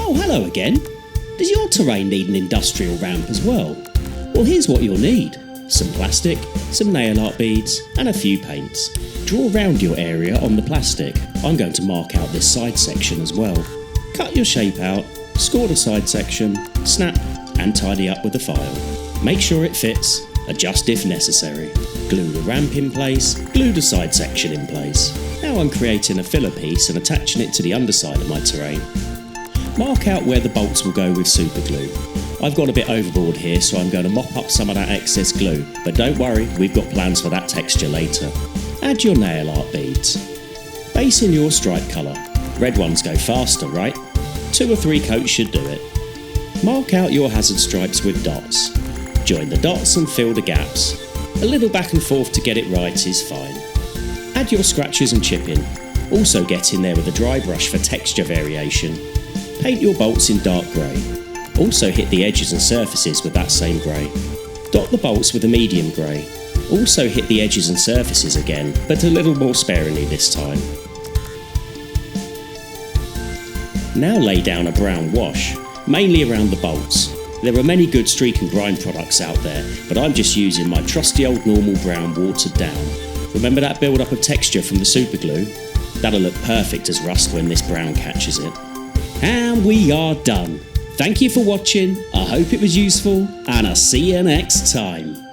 Oh, hello again. Does your terrain need an industrial ramp as well? Well, here's what you'll need. Some plastic, some nail art beads and a few paints. Draw around your area on the plastic. I'm going to mark out this side section as well. Cut your shape out, score the side section, snap and tidy up with a file. Make sure it fits, adjust if necessary. Glue the ramp in place, glue the side section in place. Now I'm creating a filler piece and attaching it to the underside of my terrain. Mark out where the bolts will go with super glue. I've got a bit overboard here, so I'm going to mop up some of that excess glue, but don't worry, we've got plans for that texture later. Add your nail art beads. Base in your stripe colour. Red ones go faster, right? 2 or 3 coats should do it. Mark out your hazard stripes with dots. Join the dots and fill the gaps. A little back and forth to get it right is fine. Add your scratches and chipping. Also get in there with a dry brush for texture variation. Paint your bolts in dark grey. Also hit the edges and surfaces with that same grey. Dot the bolts with a medium grey. Also hit the edges and surfaces again, but a little more sparingly this time. Now lay down a brown wash, mainly around the bolts. There are many good streak and grind products out there, but I'm just using my trusty old normal brown watered down. Remember that build up of texture from the super glue? That'll look perfect as rust when this brown catches it. And we are done. Thank you for watching, I hope it was useful, and I'll see you next time.